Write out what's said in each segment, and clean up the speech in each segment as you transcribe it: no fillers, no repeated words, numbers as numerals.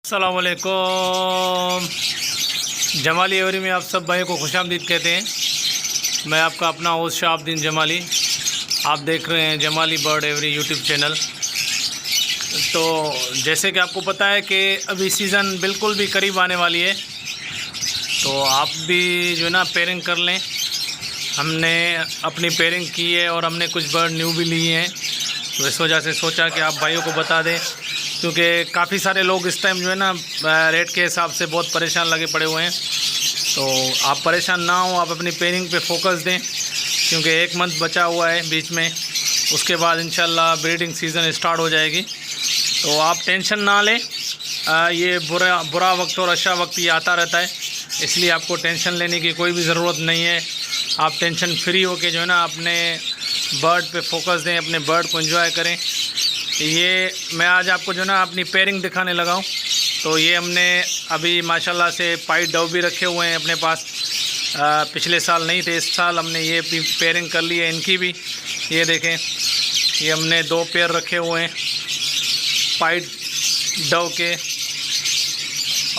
अस्सलाम वालेकुम। जमाली एवरी में आप सब भाइयों को खुशामदीद कहते हैं। मैं आपका अपना होस्ट शहाबुद्दीन जमाली। आप देख रहे हैं Jamali bird every YouTube channel. तो जैसे कि आपको पता है कि अभी सीज़न बिल्कुल भी करीब आने वाली है, तो आप भी जो है ना पेयरिंग कर लें। हमने अपनी पेयरिंग की है और हमने कुछ बर्ड न्यू भी लिए हैं, तो इस वजह से सोचा कि आप भाइयों को बता दें, क्योंकि काफ़ी सारे लोग इस टाइम जो है ना रेट के हिसाब से बहुत परेशान लगे पड़े हुए हैं। तो आप परेशान ना हो, आप अपनी पेयरिंग पे फोकस दें, क्योंकि 1 मंथ बचा हुआ है बीच में। उसके बाद इंशाल्लाह ब्रीडिंग सीज़न स्टार्ट हो जाएगी, तो आप टेंशन ना लें। ये बुरा वक्त और अच्छा वक्त ये आता रहता है, इसलिए आपको टेंशन लेने की कोई भी ज़रूरत नहीं है। आप टेंशन फ्री होकर जो है ना अपने बर्ड पे फोकस दें, अपने बर्ड को एंजॉय करें। ये मैं आज आपको जो ना अपनी पेयरिंग दिखाने लगा हूँ। तो ये हमने अभी माशाल्लाह से पाइट डव भी रखे हुए हैं अपने पास। पिछले साल नहीं थे, इस साल हमने ये पेयरिंग कर ली है इनकी भी। ये देखें, ये हमने 2 पेयर रखे हुए हैं पाइट डव के,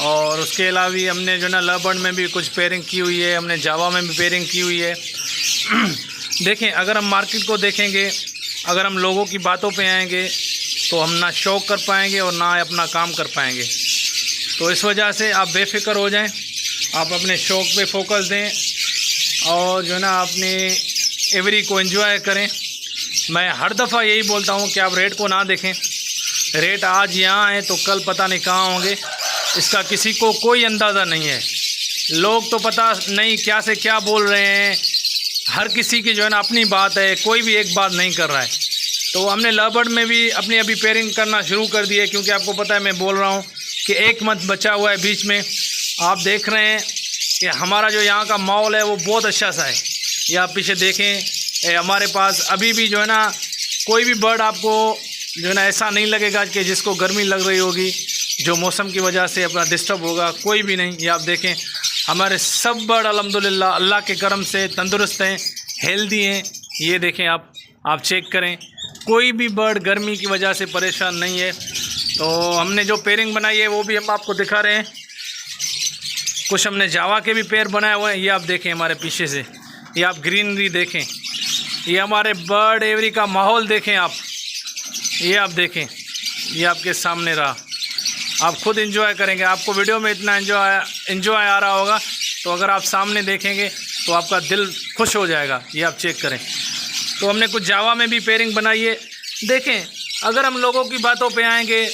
और उसके अलावा भी हमने जो ना लवबर्ड में भी कुछ पेयरिंग की हुई है, हमने जावा में भी पेयरिंग की हुई है। देखें, अगर हम मार्केट को देखेंगे, अगर हम लोगों की बातों पे आएंगे, तो हम ना शौक़ कर पाएंगे और ना अपना काम कर पाएंगे। तो इस वजह से आप बेफिक्र हो जाएं, आप अपने शौक़ पे फोकस दें और जो ना अपनी एवरी को एंजॉय करें। मैं हर दफ़ा यही बोलता हूँ कि आप रेट को ना देखें। रेट आज यहाँ है तो कल पता नहीं कहाँ होंगे, इसका किसी को कोई अंदाज़ा नहीं है। लोग तो पता नहीं क्या से क्या बोल रहे हैं, हर किसी की जो है ना अपनी बात है, कोई भी एक बात नहीं कर रहा है। तो हमने लवबर्ड में भी अपनी अभी पेयरिंग करना शुरू कर दी है, क्योंकि आपको पता है मैं बोल रहा हूँ कि 1 मंथ बचा हुआ है बीच में। आप देख रहे हैं कि हमारा जो यहाँ का माहौल है वो बहुत अच्छा सा है। ये आप पीछे देखें, हमारे पास अभी भी जो है ना कोई भी बर्ड आपको जो है ना ऐसा नहीं लगेगा कि जिसको गर्मी लग रही होगी, जो मौसम की वजह से अपना डिस्टर्ब होगा, कोई भी नहीं। ये आप देखें, हमारे सब बर्ड अल्हम्दुलिल्लाह अल्लाह के करम से तंदुरुस्त हैं, हेल्दी हैं। ये देखें, आप चेक करें, कोई भी बर्ड गर्मी की वजह से परेशान नहीं है। तो हमने जो पेयरिंग बनाई है वो भी हम आपको दिखा रहे हैं। कुछ हमने जावा के भी पेयर बनाए हुए हैं। ये आप देखें हमारे पीछे से, ये आप ग्रीनरी देखें, ये हमारे बर्ड एवरी का माहौल देखें आप। ये आप देखें, ये आपके सामने रहा, आप खुद एंजॉय करेंगे। आपको वीडियो में इतना एंजॉय आ रहा होगा, तो अगर आप सामने देखेंगे तो आपका दिल खुश हो जाएगा। ये आप चेक करें। तो हमने कुछ जावा में भी पेयरिंग बनाई है। देखें, अगर हम लोगों की बातों पे आएंगे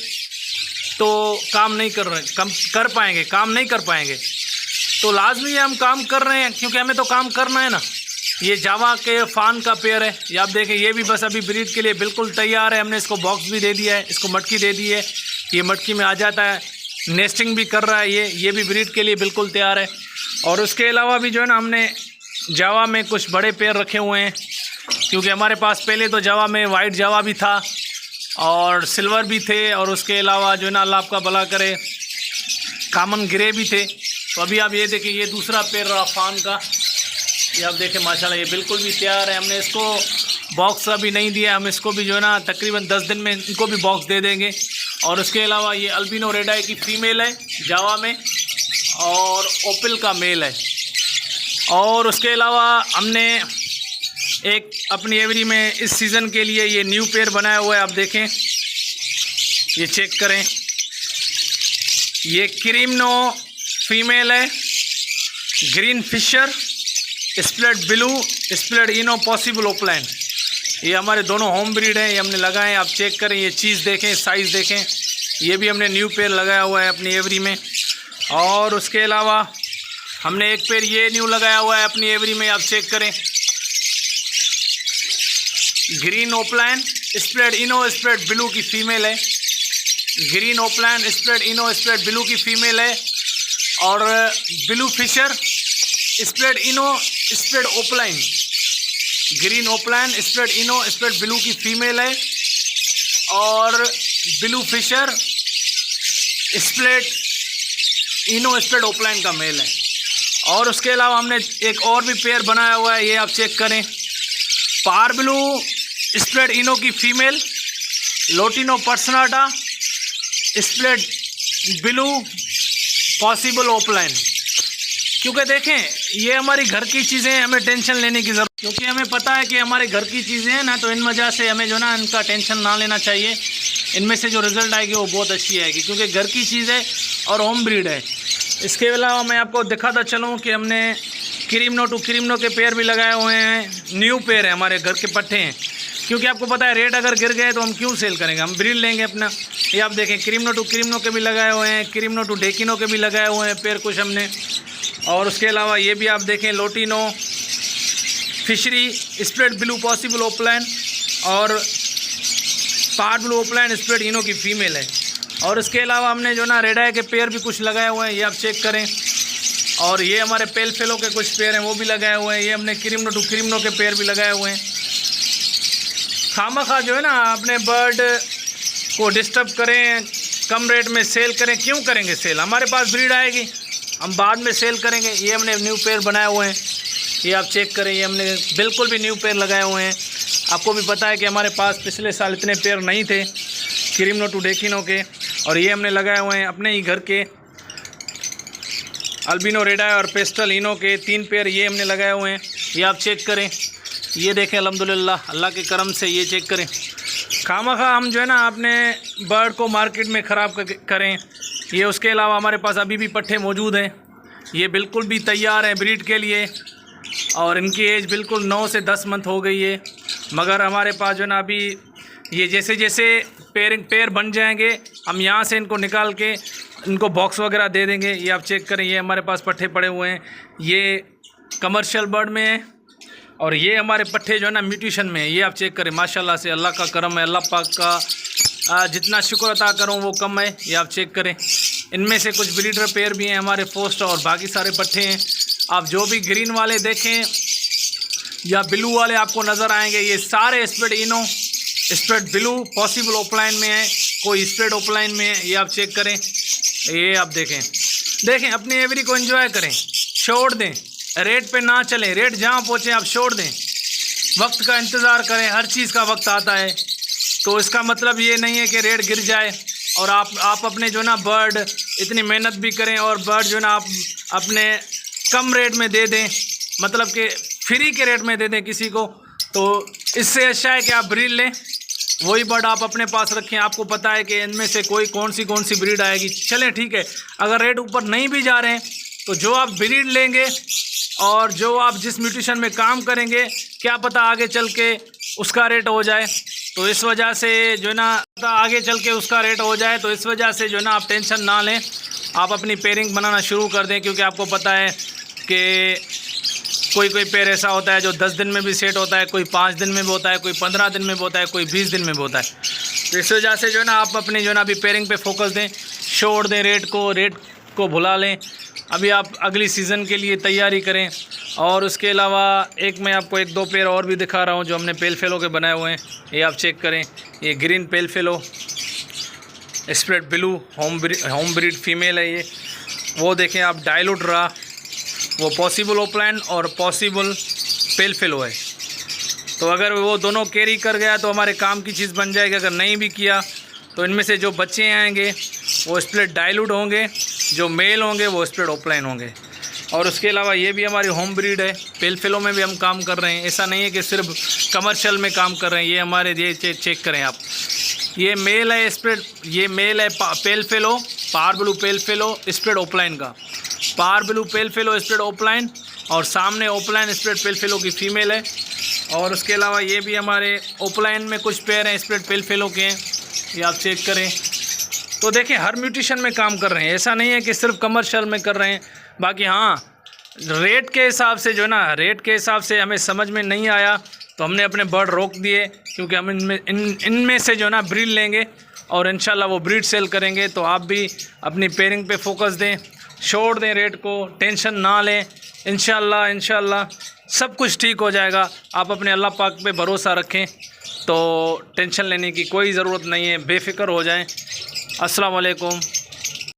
तो काम नहीं कर पाएंगे, काम नहीं कर पाएंगे। तो लाजमी हम काम कर रहे हैं, क्योंकि हमें तो काम करना है ना। ये जावा के फान का पेयर है, ये आप देखें, ये भी बस अभी ब्रीड के लिए बिल्कुल तैयार है। हमने इसको बॉक्स भी दे दिया है, इसको मटकी दे दी है, ये मटकी में आ जाता है, नेस्टिंग भी कर रहा है। ये भी ब्रीड के लिए बिल्कुल तैयार है। और उसके अलावा भी जो है ना हमने जावा में कुछ बड़े पेयर रखे हुए हैं, क्योंकि हमारे पास पहले तो जावा में वाइट जावा भी था और सिल्वर भी थे, और उसके अलावा जो है ना अल्लाह आपका भला करे कामन ग्रे भी थे। तो अभी आप ये देखिए, ये दूसरा पेयर रहा फान का। ये आप देखें माशाल्लाह, ये बिल्कुल भी तैयार है। हमने इसको बॉक्स अभी नहीं दिया, हम इसको भी जो है ना तकरीबन 10 दिन में इनको भी बॉक्स दे देंगे। और उसके अलावा ये अल्बिनो रेड आई की फ़ीमेल है जावा में, और ओपिल का मेल है। और उसके अलावा हमने एक अपनी एवरी में इस सीज़न के लिए ये न्यू पेयर बनाया हुआ है। आप देखें, ये चेक करें, ये क्रीमनो फीमेल है, green Fischer, split blue, split ino possible opaline. ये हमारे दोनों होम ब्रीड हैं, ये हमने लगाए हैं। आप चेक करें, ये चीज़ देखें, साइज़ देखें। ये भी हमने न्यू पेयर लगाया हुआ है अपनी एवरी में। और उसके अलावा हमने एक पेयर ये न्यू लगाया हुआ है अपनी एवरी में। आप चेक करें, green opaline split ino split blue की फ़ीमेल है, green opaline split ino split blue की फ़ीमेल है। और blue Fischer split ino split opaline, green opaline split ino split blue की फ़ीमेल है, और blue Fischer split ino split opaline का male है। और उसके अलावा हमने एक और भी पेयर बनाया हुआ है, ये आप चेक करें, पार ब्लू स्प्लिट इनो की female, lutino पर्सनाटा split blue possible offline, क्योंकि देखें ये हमारी घर की चीज़ें हैं, हमें टेंशन लेने की ज़रूरत, क्योंकि हमें पता है कि हमारे घर की चीज़ें हैं ना, तो इन वजह से हमें जो ना इनका टेंशन ना लेना चाहिए। इनमें से जो रिज़ल्ट आएगी वो बहुत अच्छी आएगी, क्योंकि घर की चीज़ है और होम ब्रीड है। इसके अलावा मैं आपको दिखाता चलूँ कि हमने क्रीमनो टू क्रीमनो के पेयर भी लगाए हुए हैं, न्यू पेयर है, हमारे घर के पट्टे हैं, क्योंकि आपको पता है रेट अगर गिर गए तो हम क्यों सेल करेंगे, हम ब्रीड लेंगे अपना। ये आप देखें क्रीमनो टू क्रीमनो के भी लगाए हुए हैं, क्रीमनो टू डेकिनो के भी लगाए हुए हैं पेयर कुछ हमने। और उसके अलावा ये भी आप देखें lutino fishery spread blue possible opaline और पार्ट ब्लू ओपलाइन स्प्रेड इनो की फ़ीमेल है। और इसके अलावा हमने जो ना रेडाई के पेयर भी कुछ लगाए हुए हैं, ये आप चेक करें। और ये हमारे पेल फेलो के कुछ पेयर हैं वो भी लगाए हुए हैं। ये हमने क्रीमनो टू क्रीमनो के पेयर भी लगाए हुए हैं। खामखा जो है ना अपने बर्ड को डिस्टर्ब करें, कम रेट में सेल करें, क्यों करेंगे सेल, हमारे पास ब्रीड आएगी हम बाद में सेल करेंगे। ये हमने न्यू पेयर बनाए हुए हैं, ये आप चेक करें, ये हमने बिल्कुल भी न्यू पेयर लगाए हुए हैं। आपको भी पता है कि हमारे पास पिछले साल इतने पेयर नहीं थे क्रीमनो टू डेकिनो के, और ये हमने लगाए हुए हैं अपने ही घर के अल्बिनो रेडाई और पेस्टल इनो के 3 पेयर ये हमने लगाए हुए हैं। ये आप चेक करें, ये देखें अल्हम्दुलिल्लाह अल्लाह के करम से, ये चेक करें। खामखा हम जो है ना अपने बर्ड को मार्केट में ख़राब करें। ये उसके अलावा हमारे पास अभी भी पट्ठे मौजूद हैं, ये बिल्कुल भी तैयार हैं ब्रीड के लिए, और इनकी एज बिल्कुल 9 से 10 मंथ हो गई है। मगर हमारे पास जो है ना अभी ये जैसे जैसे पेयर बन जाएंगे हम यहाँ से इनको निकाल के इनको बॉक्स वगैरह दे देंगे। ये आप चेक करें, ये हमारे पास पट्ठे पड़े हुए हैं, ये कमर्शियल बर्ड में है, और ये हमारे पट्ठे जो है ना म्यूटेशन में है। ये आप चेक करें, माशाल्लाह से अल्लाह का करम है, अल्लाह पाक का जितना शुक्र अता करूँ वो कम है। ये आप चेक करें, इनमें से कुछ ब्रीडर पेयर भी हैं हमारे पोस्ट, और बाकी सारे पट्ठे हैं। आप जो भी ग्रीन वाले देखें या ब्लू वाले आपको नज़र आएंगे, ये सारे स्प्रेड इनो स्प्रेड ब्लू पॉसिबल ओपलाइन में है, कोई स्प्रेड ओपलाइन में है। ये आप चेक करें, ये आप देखें अपनी एवरी को एंजॉय करें, छोड़ दें, रेट पे ना चलें, रेट जहाँ पहुँचे आप छोड़ दें, वक्त का इंतज़ार करें, हर चीज़ का वक्त आता है। तो इसका मतलब ये नहीं है कि रेट गिर जाए और आप अपने जो ना बर्ड इतनी मेहनत भी करें और बर्ड जो ना आप अपने कम रेट में दे दें, मतलब कि फ्री के रेट में दे दें किसी को, तो इससे अच्छा है कि आप ब्रीड लें, वही बर्ड आप अपने पास रखें। आपको पता है कि इनमें से कौन सी ब्रीड आएगी। चलें ठीक है, अगर रेट ऊपर नहीं भी जा रहे हैं तो जो आप ब्रीड लेंगे और जो आप जिस म्यूटेशन में काम करेंगे, क्या पता आगे चल के उसका रेट हो जाए। तो इस वजह से जो ना आगे चल के उसका रेट हो जाए, तो इस वजह से जो ना आप टेंशन ना लें, आप अपनी पेयरिंग बनाना शुरू कर दें। क्योंकि आपको पता है कि कोई पेयर ऐसा होता है जो 10 दिन में भी सेट होता है, कोई 5 दिन में भी होता है, कोई 15 दिन में भी होता है, कोई 20 दिन में भी होता है। तो इस वजह से जो ना आप अपनी जो ना अभी पेयरिंग पे फोकस दें, छोड़ दें रेट को भुला लें। अभी आप अगली सीज़न के लिए तैयारी करें। और उसके अलावा मैं आपको 1-2 पेयर और भी दिखा रहा हूँ जो हमने पेल फेलो के बनाए हुए हैं। ये आप चेक करें, ये ग्रीन पेल fellow spread blue home breed female है ये। वो देखें आप डायलूट रहा, वो पॉसिबल ओपलाइन और पॉसिबल पेल फेलो है। तो अगर वो दोनों कैरी कर गया तो हमारे काम की चीज़ बन जाएगी। अगर नहीं भी किया तो इनमें से जो बच्चे आएंगे वो स्प्लिट डायलूट होंगे, जो मेल होंगे वो स्प्लिट ओपलाइन होंगे। और उसके अलावा ये भी हमारी होम ब्रीड है, पेल फेलो में भी हम काम कर रहे हैं। ऐसा नहीं है कि सिर्फ कमर्शियल में काम कर रहे हैं। ये हमारे ये चेक करें आप, ये मेल है स्प्लिट, ये मेल है pale fallow par blue pale fallow split opaline का, par blue pale fallow split opaline, और सामने ओपलाइन स्प्लिट पेल फेलो की फ़ीमेल है। और उसके अलावा ये भी हमारे ओपलाइन में कुछ पेयर हैं स्प्लिट पेल फेलो के हैं, ये आप चेक करें। तो देखिए हर म्यूटेशन में काम कर रहे हैं, ऐसा नहीं है कि सिर्फ कमर्शियल में कर रहे हैं। बाकी हाँ, रेट के हिसाब से जो ना, रेट के हिसाब से हमें समझ में नहीं आया तो हमने अपने बर्ड रोक दिए, क्योंकि हम इनमें से जो ना ब्रीड लेंगे और इंशाल्लाह वो ब्रीड सेल करेंगे। तो आप भी अपनी पेयरिंग पे फोकस दें, छोड़ दें रेट को, टेंशन ना लें। इंशाल्लाह सब कुछ ठीक हो जाएगा। आप अपने अल्लाह पाक पे भरोसा रखें, तो टेंशन लेने की कोई ज़रूरत नहीं है, बेफ़िक्र हो जाएं। अस्सलाम वालेकुम।